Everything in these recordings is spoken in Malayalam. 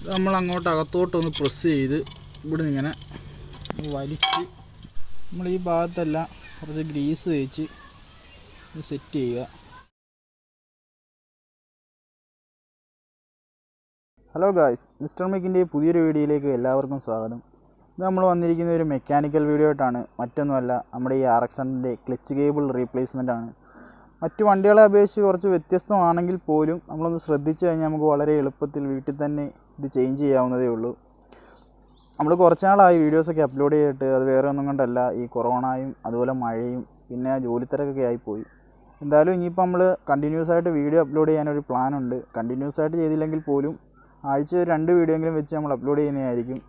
നമ്മൾ അങ്ങോട്ട് അകത്തോട്ടൊന്ന് പ്രസ് ചെയ്ത് ഇവിടെ ഇങ്ങനെ വലിച്ച് നമ്മൾ ഈ ഭാഗത്തെല്ലാം കുറച്ച് ഗ്രീസ് തേച്ച് സെറ്റ് ചെയ്യുക. ഹലോ ഗായ്സ്, മിസ്റ്റർ മെക്കിൻ്റെ പുതിയൊരു വീഡിയോയിലേക്ക് എല്ലാവർക്കും സ്വാഗതം. ഇത് നമ്മൾ വന്നിരിക്കുന്ന ഒരു മെക്കാനിക്കൽ വീഡിയോ ആയിട്ടാണ്. മറ്റൊന്നുമല്ല, നമ്മുടെ ഈ RX-100 ക്ലച്ച് കേബിൾ റീപ്ലേസ്മെൻ്റ് ആണ്. മറ്റു വണ്ടികളെ അപേക്ഷിച്ച് കുറച്ച് വ്യത്യസ്തമാണെങ്കിൽ പോലും നമ്മളൊന്ന് ശ്രദ്ധിച്ചു കഴിഞ്ഞാൽ നമുക്ക് വളരെ എളുപ്പത്തിൽ വീട്ടിൽ തന്നെ ഇത് ചേഞ്ച് ചെയ്യാവുന്നതേ ഉള്ളൂ. നമ്മൾ കുറച്ച് നാളായി വീഡിയോസൊക്കെ അപ്ലോഡ് ചെയ്തിട്ട്. അത് വേറെ ഒന്നും കൊണ്ടല്ല, ഈ കൊറോണയും അതുപോലെ മഴയും പിന്നെ ജോലിത്തിരക്കൊക്കെ ആയിപ്പോയി. എന്തായാലും ഇനിയിപ്പോൾ നമ്മൾ കണ്ടിന്യൂസ് ആയിട്ട് വീഡിയോ അപ്ലോഡ് ചെയ്യാനൊരു പ്ലാനുണ്ട്. കണ്ടിന്യൂസ് ആയിട്ട് ചെയ്തില്ലെങ്കിൽ പോലും ആഴ്ച 2 വീഡിയോയെങ്കിലും വെച്ച് നമ്മൾ അപ്ലോഡ് ചെയ്യുന്നതായിരിക്കും.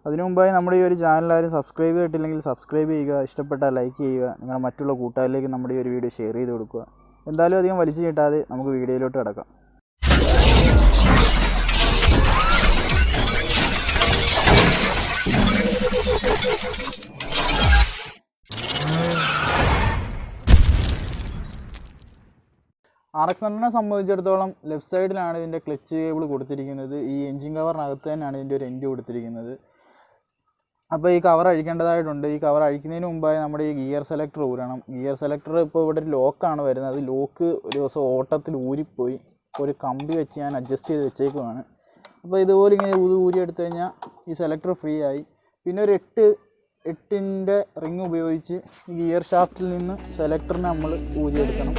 അതിനു മുമ്പായി നമ്മുടെ ഈ ഒരു ചാനൽ സബ്സ്ക്രൈബ് ചെയ്തിട്ടില്ലെങ്കിൽ സബ്സ്ക്രൈബ് ചെയ്യുക, ഇഷ്ടപ്പെട്ടാൽ ലൈക്ക് ചെയ്യുക, നിങ്ങളുടെ മറ്റുള്ള കൂട്ടുകാരിലേക്ക് നമ്മുടെ ഈ ഒരു വീഡിയോ ഷെയർ ചെയ്ത് കൊടുക്കുക. എന്തായാലും അധികം വലിച്ചു കിട്ടാതെ നമുക്ക് വീഡിയോയിലോട്ട് കിടക്കാം. RX-100നെ സംബന്ധിച്ചിടത്തോളം ലെഫ്റ്റ് സൈഡിലാണ് ഇതിൻ്റെ ക്ലച്ച് കേബിൾ കൊടുത്തിരിക്കുന്നത്. ഈ എൻജിൻ കവറിനകത്ത് തന്നെയാണ് ഇതിൻ്റെ ഒരു എൻഡ് കൊടുത്തിരിക്കുന്നത്. അപ്പോൾ ഈ കവർ അഴിക്കേണ്ടതായിട്ടുണ്ട്. ഈ കവർ അഴിക്കുന്നതിന് മുമ്പായി നമ്മുടെ ഈ ഗിയർ സെലക്ടർ ഊരണം. ഗിയർ സെലക്ടർ ഇപ്പോൾ ഇവിടെ ഒരു ലോക്കാണ് വരുന്നത്. ലോക്ക് ഒരു ദിവസം ഓട്ടത്തിൽ ഊരിപ്പോയി. ഒരു കമ്പി വെച്ച് ഞാൻ അഡ്ജസ്റ്റ് ചെയ്ത് വെച്ചേക്കുവാണ്. അപ്പോൾ ഇതുപോലെ ഇങ്ങനെ ഊരി എടുത്തു കഴിഞ്ഞാൽ ഈ സെലക്ടർ ഫ്രീ ആയി. പിന്നെ ഒരു 8 റിങ് ഉപയോഗിച്ച് ഈ ഗിയർ ഷാഫ്റ്റിൽ നിന്ന് സെലക്ടറിനെ നമ്മൾ ഊരിയെടുക്കണം.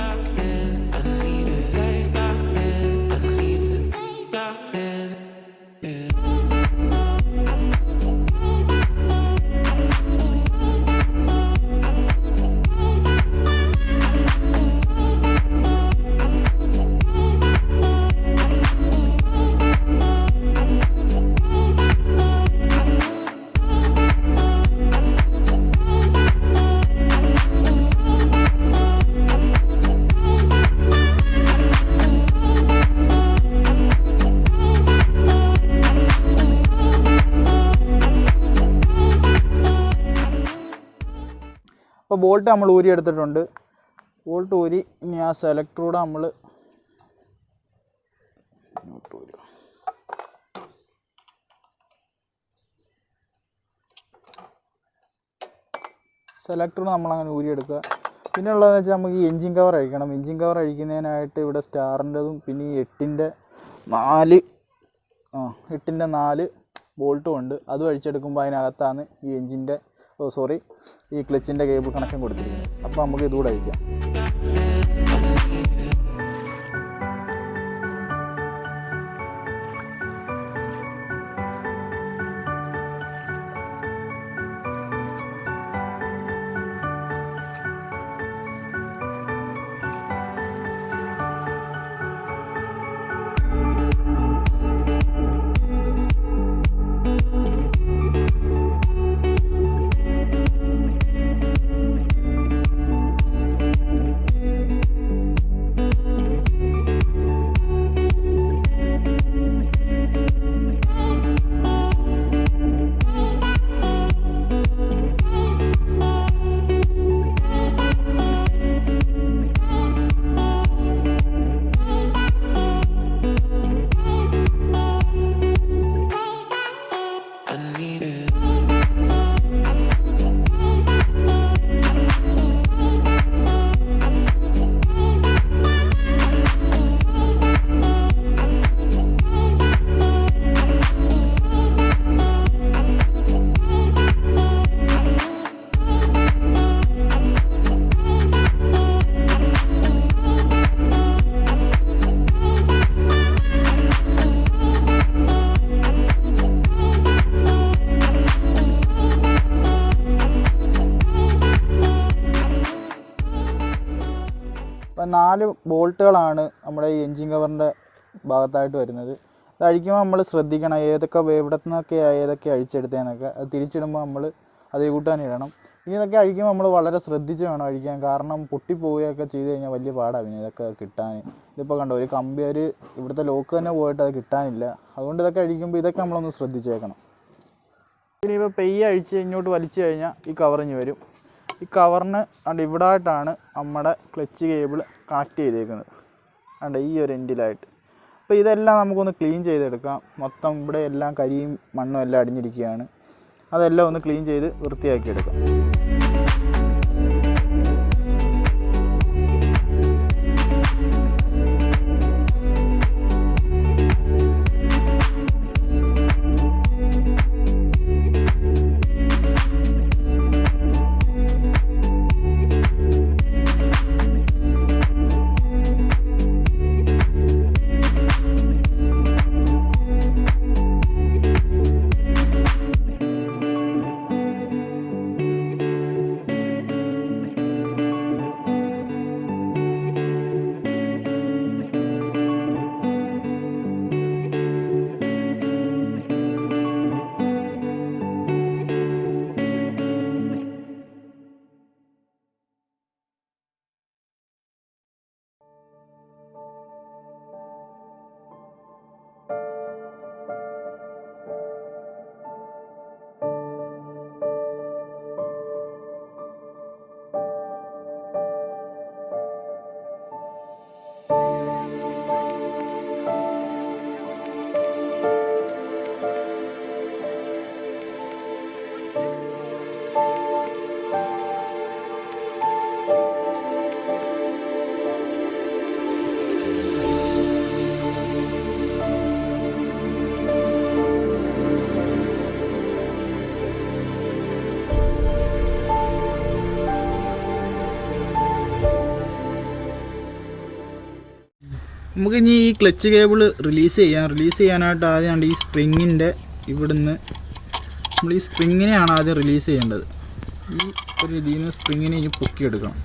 അപ്പോൾ ബോൾട്ട് നമ്മൾ ഊരി എടുത്തിട്ടുണ്ട്. ബോൾട്ട് ഊരി ഇനി ആ സെലക്ടറൂടെ നമ്മൾ നമ്മളങ്ങനെ ഊരിയെടുക്കുക. പിന്നെ ഉള്ളതെന്ന് വെച്ചാൽ നമുക്ക് ഈ എൻജിൻ കവർ അഴിക്കണം. എൻജിൻ കവർ അഴിക്കുന്നതിനായിട്ട് ഇവിടെ സ്റ്റാറിൻ്റെതും പിന്നെ ഈ 8ൻ്റെ 4 ബോൾട്ടും ഉണ്ട്. അതും അഴിച്ചെടുക്കുമ്പോൾ അതിനകത്താണ് ഈ ക്ലച്ചിൻ്റെ കേബിൾ കണക്ഷൻ കൊടുത്തിരിക്കുന്നത്. അപ്പോൾ നമുക്ക് ഇതുകൂടെ അഴിക്കാം. അപ്പം 4 ബോൾട്ടുകളാണ് നമ്മുടെ ഈ എൻജിൻ കവറിൻ്റെ ഭാഗത്തായിട്ട് വരുന്നത്. അത് അഴിക്കുമ്പോൾ നമ്മൾ ശ്രദ്ധിക്കണം ഏതൊക്കെ എവിടെ നിന്നൊക്കെ ഏതൊക്കെ അഴിച്ചെടുത്തതെന്നൊക്കെ. അത് തിരിച്ചിടുമ്പോൾ നമ്മൾ അതേ കൂട്ടാൻ ഇടണം. ഇതൊക്കെ അഴിക്കുമ്പോൾ നമ്മൾ വളരെ ശ്രദ്ധിച്ച് വേണം അഴിക്കാൻ. കാരണം പൊട്ടിപ്പോവുകയൊക്കെ ചെയ്ത് കഴിഞ്ഞാൽ വലിയ പാടാണ് ഇതൊക്കെ കിട്ടാൻ. ഇതിപ്പോൾ കണ്ടോ, ഒരു കമ്പി ഇവിടുത്തെ ലോക്ക് തന്നെ പോയിട്ട് അത് കിട്ടാനില്ല. അതുകൊണ്ട് ഇതൊക്കെ അഴിക്കുമ്പോൾ ഇതൊക്കെ നമ്മളൊന്ന് ശ്രദ്ധിച്ചേക്കണം. ഇനിയിപ്പോൾ പെയ്യ് അഴിച്ച് ഇങ്ങോട്ട് വലിച്ചു കഴിഞ്ഞാൽ ഈ കവറിഞ്ഞ് വരും. ഈ കവറിന് ഇവിടെ ആയിട്ടാണ് നമ്മുടെ ക്ലച്ച് കേബിൾ കണക്ട് ചെയ്തേക്കുന്നത്. ഈ ഒരു എൻഡിലായിട്ട്. അപ്പോൾ അപ്പോൾ ഇതെല്ലാം നമുക്കൊന്ന് ക്ലീൻ ചെയ്തെടുക്കാം. മൊത്തം ഇവിടെ എല്ലാം കരിയും മണ്ണും എല്ലാം അടിഞ്ഞിരിക്കുകയാണ്. അതെല്ലാം ഒന്ന് ക്ലീൻ ചെയ്ത് വൃത്തിയാക്കിയെടുക്കാം. നമുക്കിനി ഈ ക്ലച്ച് കേബിൾ റിലീസ് ചെയ്യാനായിട്ട് ആദ്യമാണ് ഈ സ്പ്രിങ്ങിൻ്റെ ഇവിടുന്ന് നമ്മൾ ഈ സ്പ്രിങ്ങിനെയാണ് ആദ്യം റിലീസ് ചെയ്യേണ്ടത്. ഈ ഒരു ഇതിൽ നിന്ന് സ്പ്രിങ്ങിനെ ഇനി പൊക്കിയെടുക്കണം.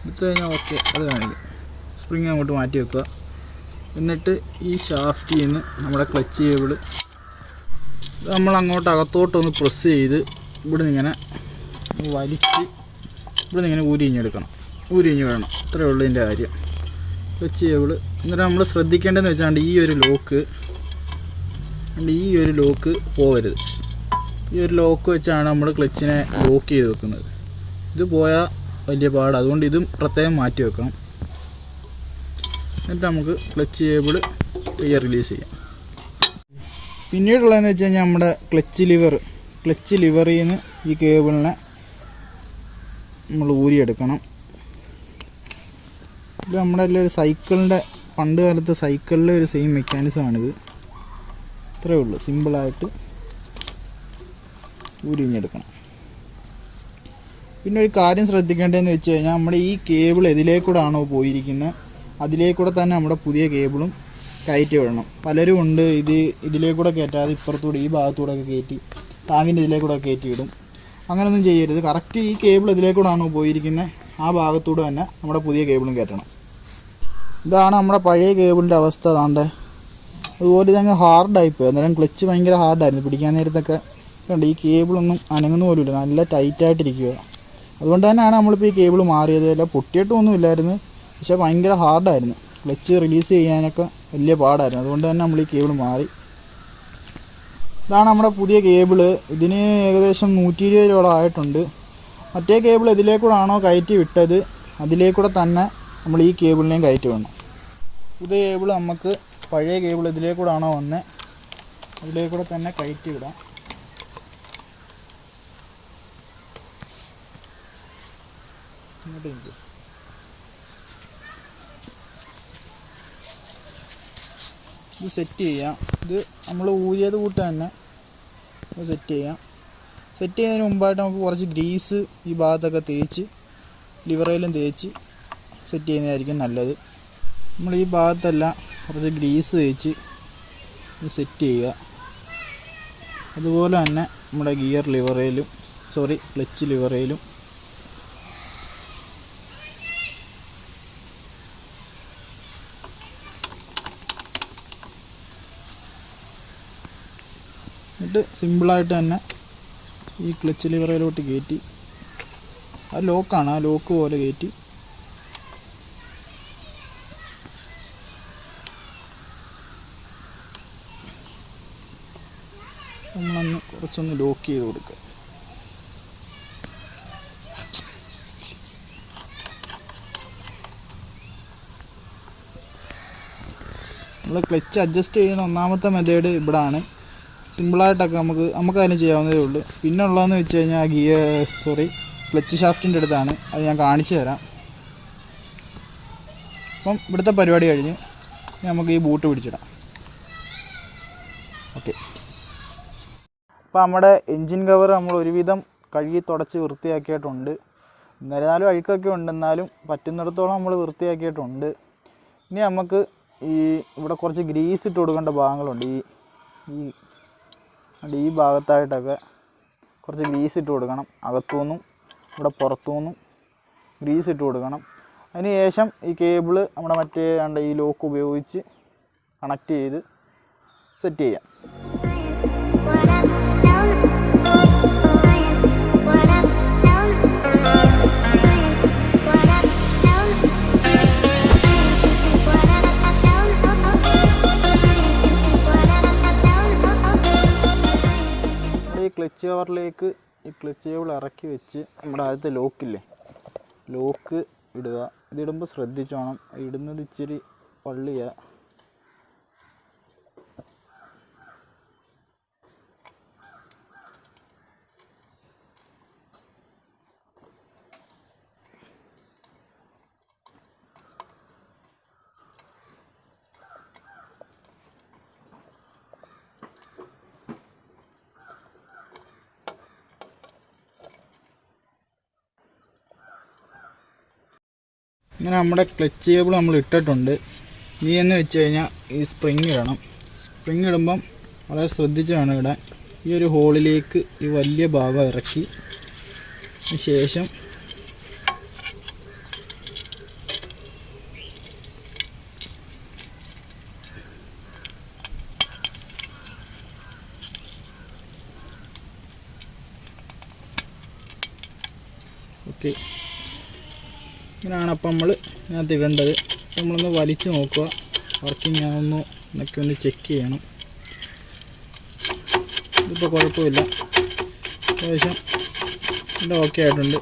എടുത്തു കഴിഞ്ഞാൽ ഓക്കെ, അത് കാണിക്കും. സ്പ്രിങ് അങ്ങോട്ട് മാറ്റി വെക്കുക. എന്നിട്ട് ഈ ഷാഫ്റ്റിൽ നിന്ന് നമ്മുടെ ക്ലച്ച് കേബിൾ നമ്മൾ അങ്ങോട്ട് അകത്തോട്ടൊന്ന് പ്രസ് ചെയ്ത് ഇവിടെ ഇങ്ങനെ വലിച്ച് ഇവിടെ ഇങ്ങനെ ഊരിഞ്ഞെടുക്കണം. ഊരിഞ്ഞ് വേണം, ഇത്രയേ ഉള്ളൂ ഇതിൻ്റെ കാര്യം. ക്ലച്ച് കേബിൾ എന്നിട്ട് നമ്മൾ ശ്രദ്ധിക്കേണ്ടതെന്ന് വെച്ചാൽ ഈ ഒരു ലോക്ക് പോകരുത്. ഈ ഒരു ലോക്ക് വെച്ചാണ് നമ്മൾ ക്ലച്ചിനെ ലോക്ക് ചെയ്ത് വെക്കുന്നത്. ഇത് പോയാൽ വലിയ പാട്, അതുകൊണ്ട് ഇതും പ്രത്യേകം മാറ്റി വെക്കണം. എന്നിട്ട് നമുക്ക് ക്ലച്ച് കേബിൾ റിലീസ് ചെയ്യാം. പിന്നീടുള്ളതെന്ന് വെച്ച് കഴിഞ്ഞാൽ നമ്മുടെ ക്ലച്ച് ലിവറിൽ നിന്ന് ഈ കേബിളിനെ നമ്മൾ ഊരിയെടുക്കണം. ഇത് നമ്മുടെ ഒരു സൈക്കിളിൻ്റെ പണ്ട് കാലത്തെ സൈക്കിളിലെ ഒരു സെയിം മെക്കാനിസമാണിത്. ഇത്രയേ ഉള്ളൂ, സിമ്പിളായിട്ട് ഊരിഞ്ഞെടുക്കണം. പിന്നെ ഒരു കാര്യം ശ്രദ്ധിക്കേണ്ടതെന്ന് വെച്ച് കഴിഞ്ഞാൽ നമ്മുടെ ഈ കേബിൾ എതിലേക്കൂടാണോ പോയിരിക്കുന്നത് അതിലേക്കൂടെ തന്നെ നമ്മുടെ പുതിയ കേബിളും കയറ്റി വിടണം. പലരും ഉണ്ട് ഇതിലേക്കൂടെ കയറ്റാതെ ഇപ്പുറത്തൂടെ ഈ ഭാഗത്തൂടെ ഒക്കെ കയറ്റി ടാങ്കിൻ്റെ ഇതിലേക്കൂടെ കയറ്റി ഇടും. അങ്ങനെയൊന്നും ചെയ്യരുത്. കറക്റ്റ് ഈ കേബിൾ ഇതിലേക്കൂടാണോ പോയിരിക്കുന്നത് ആ ഭാഗത്തൂടെ തന്നെ നമ്മുടെ പുതിയ കേബിളും കയറ്റണം. ഇതാണ് നമ്മുടെ പഴയ കേബിളിൻ്റെ അവസ്ഥ. താണ്ടെ അതുപോലെ ഇതങ്ങ് ഹാർഡായിപ്പോയി. അന്നേരം ക്ലച്ച് ഭയങ്കര ഹാർഡായിരുന്നു പിടിക്കാൻ നേരത്തൊക്കെ. കണ്ട് ഈ കേബിളൊന്നും അനങ്ങുന്ന പോലുമില്ല, നല്ല ടൈറ്റായിട്ടിരിക്കുക. അതുകൊണ്ട് തന്നെയാണ് നമ്മളിപ്പോൾ ഈ കേബിൾ മാറിയത്. അല്ല പൊട്ടിയിട്ടൊന്നും ഇല്ലായിരുന്നു, പക്ഷേ ഭയങ്കര ഹാർഡായിരുന്നു. ക്ലച്ച് റിലീസ് ചെയ്യാനൊക്കെ വലിയ പാടായിരുന്നു. അതുകൊണ്ട് തന്നെ നമ്മൾ ഈ കേബിൾ മാറി. ഇതാണ് നമ്മുടെ പുതിയ കേബിള്. ഇതിന് ഏകദേശം 120 രൂപയോളം ആയിട്ടുണ്ട്. മറ്റേ കേബിൾ ഇതിലേക്കൂടാണോ കയറ്റി വിട്ടത് അതിലേക്കൂടെ തന്നെ നമ്മൾ ഈ കേബിളിനെയും കയറ്റി വേണം. പുതിയ കേബിൾ നമുക്ക് പഴയ കേബിൾ ഇതിലേക്കൂടാണോ വന്നത് അതിലേക്കൂടെ തന്നെ കയറ്റി വിടാം. ഇത് സെറ്റ് ചെയ്യാം. ഇത് നമ്മൾ ഊരിയത് കൂട്ട് തന്നെ സെറ്റ് ചെയ്യാം. സെറ്റ് ചെയ്യുന്നതിന് മുമ്പായിട്ട് നമുക്ക് കുറച്ച് ഗ്രീസ് ഈ ഭാഗത്തൊക്കെ തേച്ച് ലിവറയിലും തേച്ച് സെറ്റ് ചെയ്യുന്നതായിരിക്കും നല്ലത്. നമ്മൾ ഈ ഭാഗത്തെല്ലാം കുറച്ച് ഗ്രീസ് തേച്ച് സെറ്റ് ചെയ്യുക. അതുപോലെ തന്നെ നമ്മുടെ ക്ലച്ച് ലിവറയിലും എന്നിട്ട് സിമ്പിളായിട്ട് തന്നെ ഈ ക്ലച്ച് ലിവറയിലോട്ട് കയറ്റി ആ ലോക്കാണ്, ആ ലോക്ക് പോലെ കയറ്റി നമ്മളൊന്ന് കുറച്ചൊന്ന് ലോക്ക് ചെയ്ത് കൊടുക്കുക. നമ്മൾ ക്ലച്ച് അഡ്ജസ്റ്റ് ചെയ്യുന്ന ഒന്നാമത്തെ മെത്തേഡ് ഇവിടാണ്. സിമ്പിളായിട്ടൊക്കെ നമുക്ക് അതിന് ചെയ്യാവുന്നതേ ഉള്ളൂ. പിന്നെ ഉള്ളതെന്ന് വെച്ച് കഴിഞ്ഞാൽ ക്ലച്ച് ഷാഫ്റ്റിൻ്റെ അടുത്താണ്. അത് ഞാൻ കാണിച്ചു തരാം. അപ്പം ഇവിടുത്തെ പരിപാടി കഴിഞ്ഞ് നമുക്ക് ഈ ബൂട്ട് പിടിച്ചിടാം. ഓക്കെ. അപ്പോൾ നമ്മുടെ എൻജിൻ കവർ നമ്മൾ ഒരുവിധം കഴുകി തുടച്ച് വൃത്തിയാക്കിയിട്ടുണ്ട്. എന്നാലും അഴുക്കൊക്കെ ഉണ്ട്, എന്നാലും പറ്റുന്നിടത്തോളം നമ്മൾ വൃത്തിയാക്കിയിട്ടുണ്ട്. ഇനി നമുക്ക് ഇവിടെ കുറച്ച് ഗ്രീസ് ഇട്ട് കൊടുക്കേണ്ട ഭാഗങ്ങളുണ്ട്. ഈ ഭാഗത്തായിട്ടൊക്കെ കുറച്ച് ഗ്രീസ് ഇട്ട് കൊടുക്കണം. അകത്തുനിന്നും ഇവിടെ പുറത്തുനിന്നും ഗ്രീസ് ഇട്ട് കൊടുക്കണം. അതിന് ശേഷം ഈ കേബിള് നമ്മുടെ ഈ ലോക്ക് ഉപയോഗിച്ച് കണക്ട് ചെയ്ത് സെറ്റ് ചെയ്യാം. ഈ ക്ലച്ച് കവറിലേക്ക് ഈ ക്ലച്ച് കേബിൾ ഇറക്കി വെച്ച് നമ്മുടെ ആദ്യത്തെ ലോക്ക് ഇടുക. ഇതിടുമ്പോൾ ശ്രദ്ധിച്ചോണം, ഇടുന്നത് ഇച്ചിരി പള്ളിയാ. ഇങ്ങനെ നമ്മുടെ ക്ലച്ച് കേബിൾ നമ്മൾ ഇട്ടിട്ടുണ്ട്. ഇനി എന്ന് വെച്ച് കഴിഞ്ഞാൽ ഈ സ്പ്രിങ് ഇടണം. സ്പ്രിങ് ഇടുമ്പം വളരെ ശ്രദ്ധിച്ച് വേണം ഇടാൻ. ഈ ഒരു ഹോളിലേക്ക് ഈ വലിയ ഭാഗം ഇറക്കി ശേഷം ഓക്കെ, ഇങ്ങനെയാണ് അപ്പം നമ്മൾ ഇതിനകത്ത് ഇടേണ്ടത്. നമ്മളൊന്ന് വലിച്ച് നോക്കുക, വർക്കിംഗ് ആവുന്നു എന്നൊക്കെ ഒന്ന് ചെക്ക് ചെയ്യണം. ഇതിപ്പോൾ കുഴപ്പമില്ല, അത്യാവശ്യം ഇവിടെ ഓക്കെ ആയിട്ടുണ്ട്.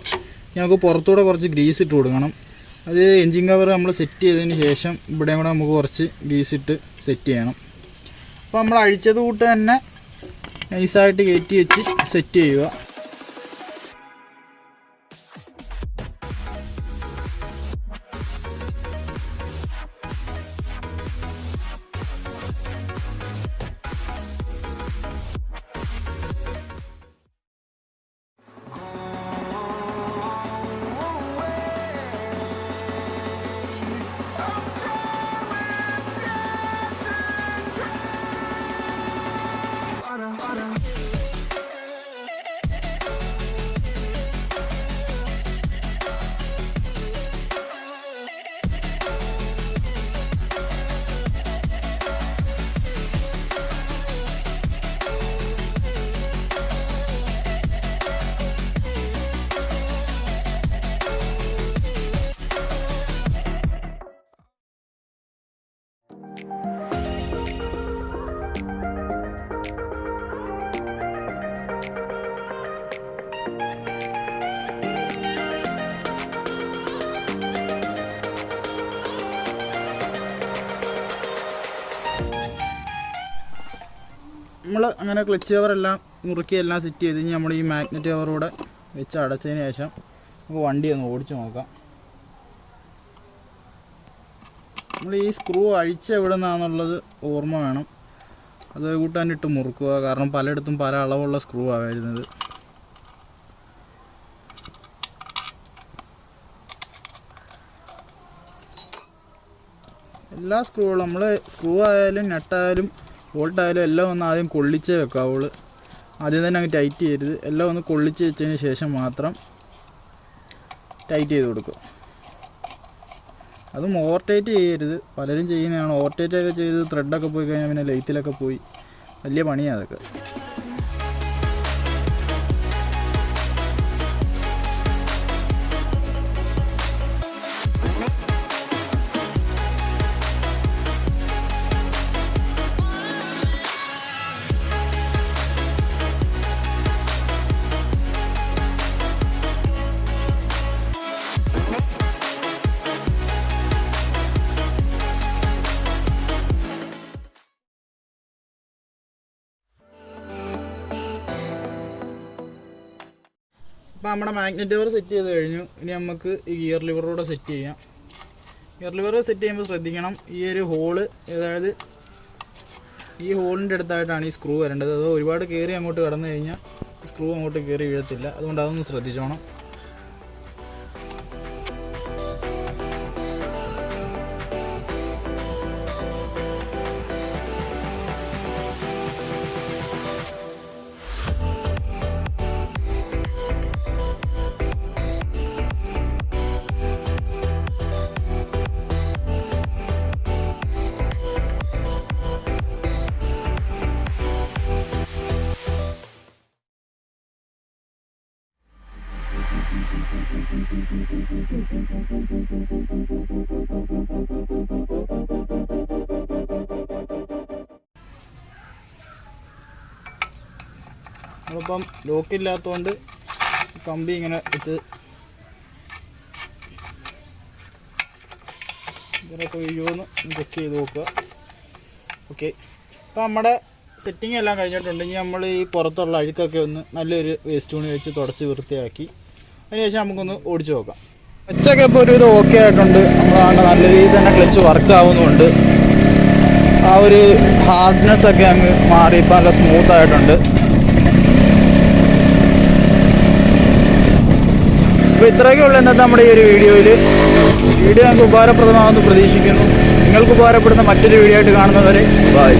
ഞങ്ങൾക്ക് പുറത്തൂടെ കുറച്ച് ഗ്രീസ് ഇട്ട് കൊടുക്കണം. അത് എൻജിൻ കവർ നമ്മൾ സെറ്റ് ചെയ്തതിന് ശേഷം ഇവിടെയും കൂടെ നമുക്ക് കുറച്ച് ഗ്രീസ് ഇട്ട് സെറ്റ് ചെയ്യണം. അപ്പോൾ നമ്മൾ അഴിച്ചത് കൂട്ട് തന്നെ നൈസായിട്ട് കയറ്റി വെച്ച് സെറ്റ് ചെയ്യുക. നമ്മൾ അങ്ങനെ ക്ലച്ച് കവറെല്ലാം മുറുക്കി എല്ലാം സെറ്റ് ചെയ്ത് നമ്മൾ ഈ മാഗ്നറ്റ് കവറൂടെ വെച്ച് അടച്ചതിന് ശേഷം നമുക്ക് വണ്ടി ഒന്ന് ഓടിച്ച് നോക്കാം. നമ്മൾ ഈ സ്ക്രൂ അഴിച്ച് എവിടെ നിന്നാണെന്നുള്ളത് ഓർമ്മ വേണം. അത് കൂട്ടാനിട്ട് മുറുക്കുക, കാരണം പലയിടത്തും പല അളവുള്ള സ്ക്രൂ ആണ് വരുന്നത്. എല്ലാ സ്ക്രൂകളും നമ്മൾ സ്ക്രൂ ആയാലും നട്ടായാലും ബോൾട്ടായാലും എല്ലാം ഒന്ന് ആദ്യം കൊള്ളിച്ചേ വെക്കാവുള്ളൂ. ആദ്യം തന്നെ അങ്ങ് ടൈറ്റ് ചെയ്യരുത്. എല്ലാം ഒന്ന് കൊള്ളിച്ച് വെച്ചതിന് ശേഷം മാത്രം ടൈറ്റ് ചെയ്ത് കൊടുക്കുക. അതും ഓവർ ടൈറ്റ് ചെയ്യരുത്. പലരും ചെയ്യുന്നതാണ്. ഓവർ ടൈറ്റൊക്കെ ചെയ്ത് ത്രെഡൊക്കെ പോയി കഴിഞ്ഞാൽ പിന്നെ ലെയ്ത്തിലൊക്കെ പോയി വലിയ പണിയാണ് അതൊക്കെ. അപ്പോൾ നമ്മുടെ മാഗ്നറ്റ് ലിവർ സെറ്റ് ചെയ്ത് കഴിഞ്ഞു. ഇനി നമുക്ക് ഈ ഗിയർ ലിവറൂടെ സെറ്റ് ചെയ്യാം. ഗിയർ ലിവർ സെറ്റ് ചെയ്യുമ്പോൾ ശ്രദ്ധിക്കണം, ഈ ഒരു ഹോള്, അതായത് ഈ ഹോളിൻ്റെ അടുത്തായിട്ടാണ് ഈ സ്ക്രൂ വരേണ്ടത്. അത് ഒരുപാട് കയറി അങ്ങോട്ട് കടന്നു കഴിഞ്ഞാൽ സ്ക്രൂ അങ്ങോട്ട് കയറി വീഴത്തില്ല. അതുകൊണ്ട് അതൊന്ന് ശ്രദ്ധിച്ചോണം. നമ്മളിപ്പം ലോക്കില്ലാത്തതുകൊണ്ട് കമ്പി ഇങ്ങനെ വെച്ച് ഇതിനൊക്കെ വീഴുമെന്ന് ചെക്ക് ചെയ്ത് നോക്കുക. ഓക്കെ, അപ്പോൾ നമ്മുടെ സെറ്റിംഗ് എല്ലാം കഴിഞ്ഞിട്ടുണ്ട്. ഇനി നമ്മൾ ഈ പുറത്തുള്ള അഴുക്കൊക്കെ ഒന്ന് നല്ലൊരു വേസ്റ്റ് തുണി വെച്ച് തുടച്ച് വൃത്തിയാക്കി അതിനുശേഷം നമുക്കൊന്ന് ഓടിച്ച് നോക്കാം. ക്ലച്ചൊക്കെ ഇപ്പോൾ ഒരുവിധം ഓക്കെ ആയിട്ടുണ്ട്. നമ്മളാണ് നല്ല രീതിയിൽ തന്നെ ക്ലച്ച് വർക്ക് ആവുന്നുണ്ട്. ആ ഒരു ഹാർഡ്നെസ് ഒക്കെ അങ്ങ് മാറി ഇപ്പോൾ നല്ല സ്മൂത്ത് ആയിട്ടുണ്ട്. അപ്പോൾ ഇത്രയൊക്കെ ഉള്ളൂ ഇന്നത്തെ നമ്മുടെ ഈ ഒരു വീഡിയോയിൽ. വീഡിയോ ഞങ്ങൾക്ക് ഉപകാരപ്രദമാകുമെന്ന് പ്രതീക്ഷിക്കുന്നു. നിങ്ങൾക്ക് ഉപകാരപ്പെടുന്ന മറ്റൊരു വീഡിയോ ആയിട്ട് കാണുന്നവരെ ബൈ.